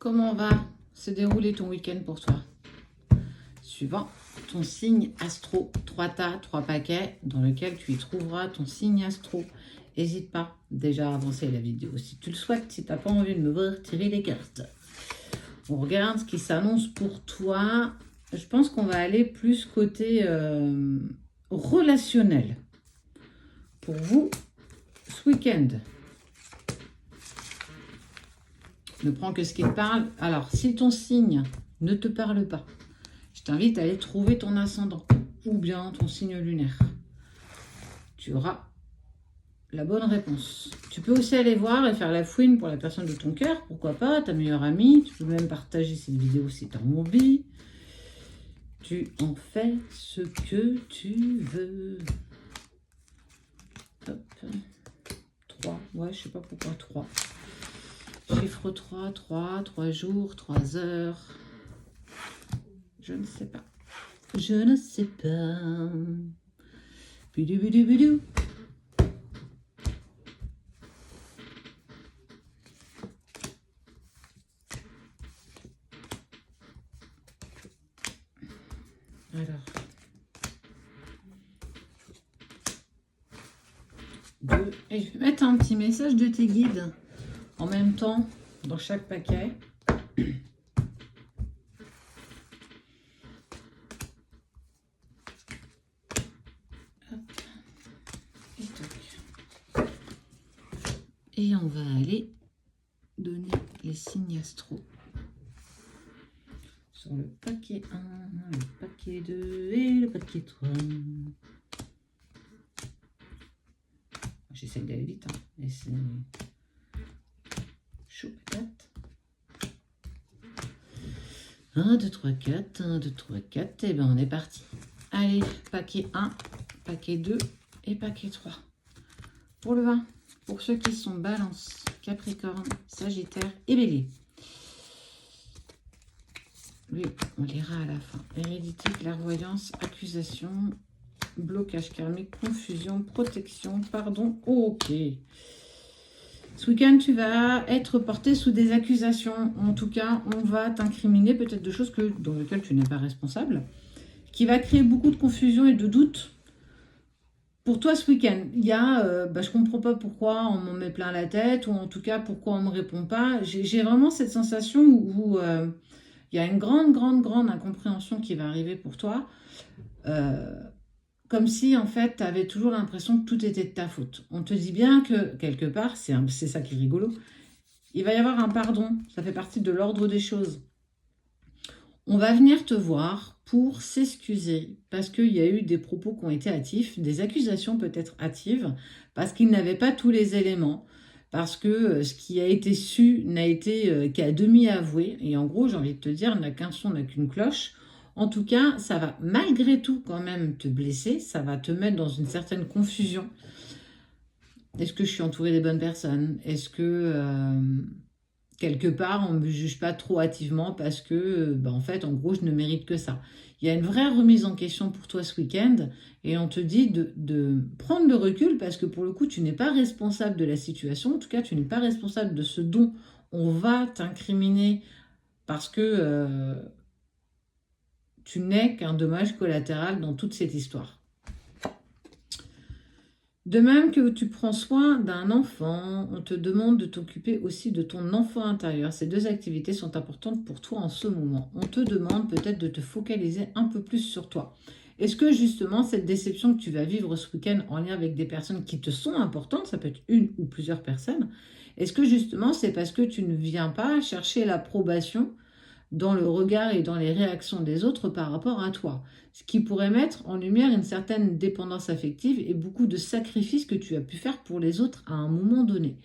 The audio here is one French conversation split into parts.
comment va se dérouler ton week-end pour toi? Suivant ton signe astro, 3 tas, 3 paquets dans lequel tu y trouveras ton signe astro. N'hésite pas déjà à avancer la vidéo si tu le souhaites, si tu n'as pas envie de me voir tirer les cartes. On regarde ce qui s'annonce pour toi. Je pense qu'on va aller plus côté relationnel. Pour vous, ce week-end, ne prends que ce qui te parle. Alors, si ton signe ne te parle pas, je t'invite à aller trouver ton ascendant ou bien ton signe lunaire. Tu auras la bonne réponse. Tu peux aussi aller voir et faire la fouine pour la personne de ton cœur, pourquoi pas, ta meilleure amie. Tu peux même partager cette vidéo si tu as envie. Tu en fais ce que tu veux. Hop. 3. Ouais, je sais pas pourquoi 3. Chiffre 3, 3 jours, 3 heures. Je ne sais pas. Je ne sais pas. Bidou, bidou, bidou. Alors. 2. Et je vais mettre un petit message de tes guides en même temps dans chaque paquet. Et on va aller donner les signes astro sur le paquet 1, le paquet 2 et le paquet 3. J'essaie d'aller vite, hein, mais c'est chaud peut-être. 1, 2, 3, 4, 1, 2, 3, 4, et ben on est parti. Allez, paquet 1, paquet 2 et paquet 3. Pour le 20. Pour ceux qui sont Balance, Capricorne, Sagittaire et Bélier. Lui, on lira à la fin. Hérédité, clairvoyance, accusation, blocage karmique, confusion, protection, pardon. Ok. Ce week-end, tu vas être porté sous des accusations. En tout cas, on va t'incriminer peut-être de choses dans lesquelles tu n'es pas responsable, qui va créer beaucoup de confusion et de doutes. Pour toi, ce week-end, il y a, je comprends pas pourquoi on m'en met plein la tête, ou en tout cas, pourquoi on me répond pas. J'ai vraiment cette sensation où il y a une grande incompréhension qui va arriver pour toi. Comme si, en fait, tu avais toujours l'impression que tout était de ta faute. On te dit bien que, quelque part, c'est ça qui est rigolo, il va y avoir un pardon. Ça fait partie de l'ordre des choses. On va venir te voir pour s'excuser parce qu'il y a eu des propos qui ont été hâtifs, des accusations peut-être hâtives, parce qu'ils n'avaient pas tous les éléments, parce que ce qui a été su n'a été qu'à demi avoué. Et en gros, j'ai envie de te dire, n'a qu'un son, n'a qu'une cloche. En tout cas, ça va malgré tout quand même te blesser, ça va te mettre dans une certaine confusion. Est-ce que je suis entourée des bonnes personnes? Est-ce que... quelque part, on ne me juge pas trop hâtivement parce que, en fait, en gros, je ne mérite que ça. Il y a une vraie remise en question pour toi ce week-end et on te dit de prendre le recul parce que pour le coup, tu n'es pas responsable de la situation. En tout cas, tu n'es pas responsable de ce dont on va t'incriminer parce que tu n'es qu'un dommage collatéral dans toute cette histoire. De même que tu prends soin d'un enfant, on te demande de t'occuper aussi de ton enfant intérieur. Ces deux activités sont importantes pour toi en ce moment. On te demande peut-être de te focaliser un peu plus sur toi. Est-ce que justement cette déception que tu vas vivre ce week-end en lien avec des personnes qui te sont importantes, ça peut être une ou plusieurs personnes, est-ce que justement c'est parce que tu ne viens pas chercher l'approbation dans le regard et dans les réactions des autres par rapport à toi, ce qui pourrait mettre en lumière une certaine dépendance affective et beaucoup de sacrifices que tu as pu faire pour les autres à un moment donné.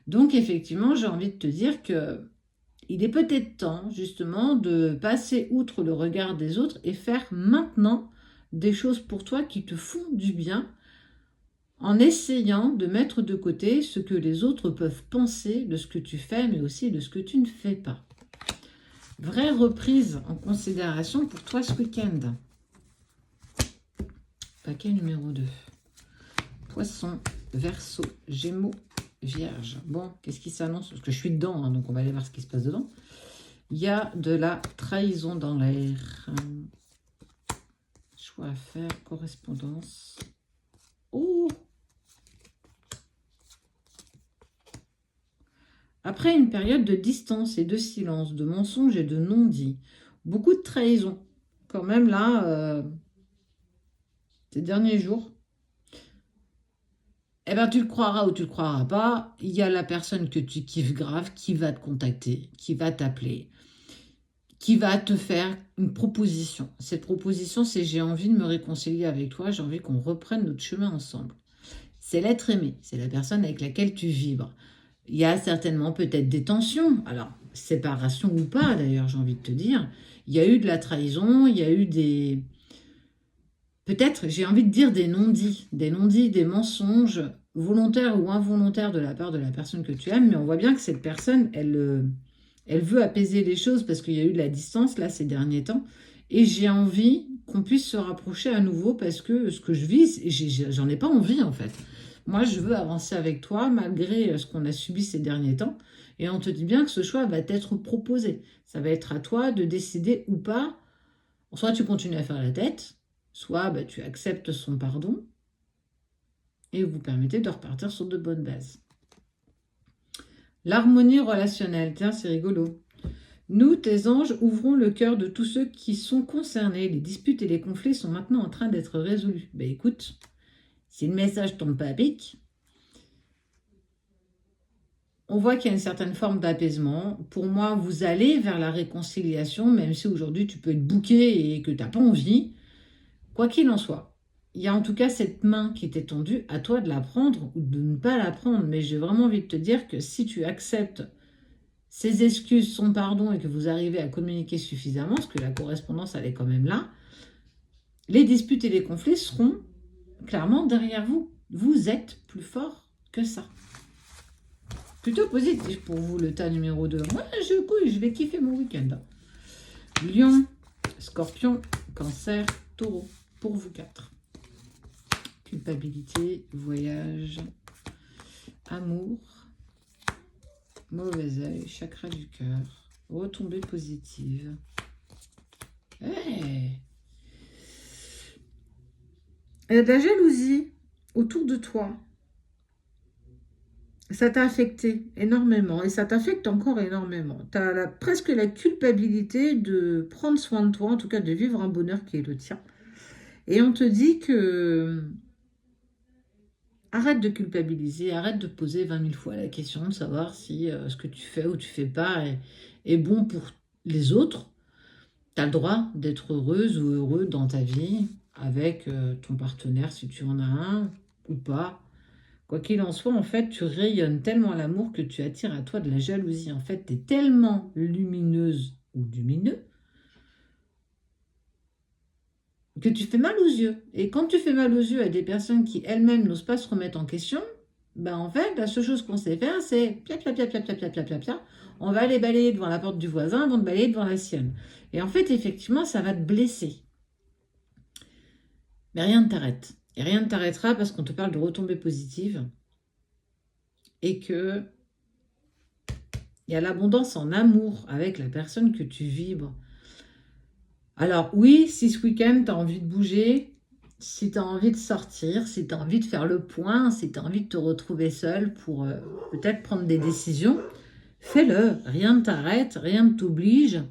Donc effectivement, j'ai envie de te dire que il est peut-être temps justement de passer outre le regard des autres et faire maintenant des choses pour toi qui te font du bien en essayant de mettre de côté ce que les autres peuvent penser de ce que tu fais mais aussi de ce que tu ne fais pas. Vraie reprise en considération pour toi ce week-end. Paquet numéro 2. Poisson, Verseau, Gémeaux, Vierge. Bon, qu'est-ce qui s'annonce? Parce que je suis dedans, hein, donc on va aller voir ce qui se passe dedans. Il y a de la trahison dans l'air. Choix à faire, correspondance. Oh! Après une période de distance et de silence, de mensonges et de non-dits, beaucoup de trahison. Quand même là, ces derniers jours, eh ben, tu le croiras ou tu le croiras pas, il y a la personne que tu kiffes grave qui va te contacter, qui va t'appeler, qui va te faire une proposition. Cette proposition, c'est j'ai envie de me réconcilier avec toi, j'ai envie qu'on reprenne notre chemin ensemble. C'est l'être aimé, c'est la personne avec laquelle tu vibres. Il y a certainement peut-être des tensions, alors séparation ou pas d'ailleurs, j'ai envie de te dire. Il y a eu de la trahison, il y a eu des... Peut-être, j'ai envie de dire des non-dits, des mensonges volontaires ou involontaires de la part de la personne que tu aimes, mais on voit bien que cette personne, elle veut apaiser les choses parce qu'il y a eu de la distance là ces derniers temps, et j'ai envie qu'on puisse se rapprocher à nouveau parce que ce que je vis, j'en ai pas envie en fait. Moi, je veux avancer avec toi malgré ce qu'on a subi ces derniers temps, et on te dit bien que ce choix va t'être proposé. Ça va être à toi de décider ou pas. Soit tu continues à faire la tête, soit bah, tu acceptes son pardon et vous permettez de repartir sur de bonnes bases. L'harmonie relationnelle, tiens, c'est rigolo. Nous, tes anges, ouvrons le cœur de tous ceux qui sont concernés. Les disputes et les conflits sont maintenant en train d'être résolus. Ben écoute, si le message tombe pas à pic, on voit qu'il y a une certaine forme d'apaisement. Pour moi, vous allez vers la réconciliation, même si aujourd'hui tu peux être bouqué et que tu n'as pas envie. Quoi qu'il en soit, il y a en tout cas cette main qui t'est tendue, à toi de la prendre ou de ne pas la prendre. Mais j'ai vraiment envie de te dire que si tu acceptes ses excuses, son pardon et que vous arrivez à communiquer suffisamment, parce que la correspondance elle est quand même là, les disputes et les conflits seront clairement derrière vous. Vous êtes plus fort que ça. Plutôt positif pour vous le tas numéro 2. Moi, je vais kiffer mon week-end. Lion, Scorpion, Cancer, Taureau. Pour vous 4. Culpabilité, voyage, amour, mauvais œil, chakra du cœur, retombée positive. Hey, il y a de la jalousie autour de toi. Ça t'a affecté énormément et ça t'affecte encore énormément. Tu as presque la culpabilité de prendre soin de toi, en tout cas de vivre un bonheur qui est le tien. Et on te dit que arrête de culpabiliser, arrête de poser 20 000 fois la question de savoir si ce que tu fais ou tu fais pas est bon pour les autres. Tu as le droit d'être heureuse ou heureux dans ta vie avec ton partenaire si tu en as un ou pas. Quoi qu'il en soit, en fait, tu rayonnes tellement l'amour que tu attires à toi de la jalousie. En fait, tu es tellement lumineuse ou lumineux que tu fais mal aux yeux. Et quand tu fais mal aux yeux à des personnes qui elles-mêmes n'osent pas se remettre en question, ben en fait, la seule chose qu'on sait faire, c'est pia, pia, pia, pia, pia, pia, pia, pia, pia. On va aller balayer devant la porte du voisin avant de balayer devant la sienne. Et en fait, effectivement, ça va te blesser. Mais rien ne t'arrête. Et rien ne t'arrêtera parce qu'on te parle de retombées positives et que il y a l'abondance en amour avec la personne que tu vibres. Alors oui, si ce week-end, tu as envie de bouger, si tu as envie de sortir, si tu as envie de faire le point, si tu as envie de te retrouver seul pour peut-être prendre des décisions, fais-le. Rien ne t'arrête, rien ne t'oblige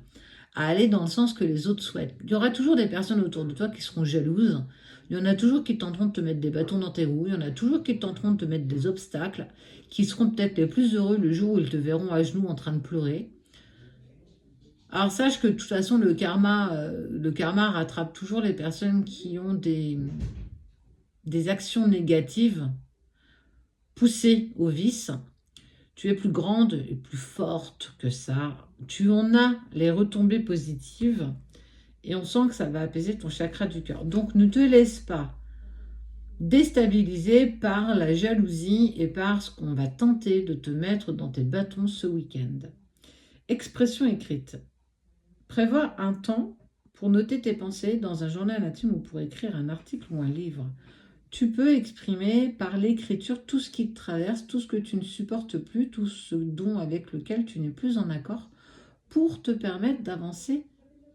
à aller dans le sens que les autres souhaitent. Il y aura toujours des personnes autour de toi qui seront jalouses. Il y en a toujours qui tenteront de te mettre des bâtons dans tes roues. Il y en a toujours qui tenteront de te mettre des obstacles, qui seront peut-être les plus heureux le jour où ils te verront à genoux en train de pleurer. Alors sache que de toute façon, le karma rattrape toujours les personnes qui ont des actions négatives poussées au vice. Tu es plus grande et plus forte que ça. Tu en as les retombées positives et on sent que ça va apaiser ton chakra du cœur. Donc ne te laisse pas déstabiliser par la jalousie et par ce qu'on va tenter de te mettre dans tes bâtons ce week-end. Expression écrite. Prévois un temps pour noter tes pensées dans un journal intime ou pour écrire un article ou un livre. Tu peux exprimer par l'écriture tout ce qui te traverse, tout ce que tu ne supportes plus, tout ce dont avec lequel tu n'es plus en accord, pour te permettre d'avancer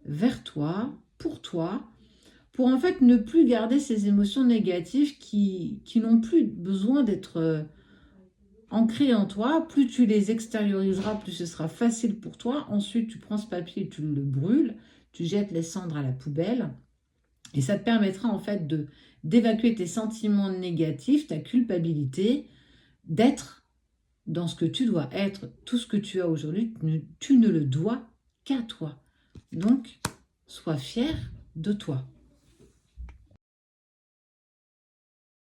vers toi, pour en fait ne plus garder ces émotions négatives qui n'ont plus besoin d'être ancrées en toi. Plus tu les extérioriseras, plus ce sera facile pour toi. Ensuite, tu prends ce papier et tu le brûles, tu jettes les cendres à la poubelle. Et ça te permettra en fait d'évacuer tes sentiments négatifs, ta culpabilité, d'être dans ce que tu dois être. Tout ce que tu as aujourd'hui, tu ne le dois qu'à toi. Donc, sois fier de toi.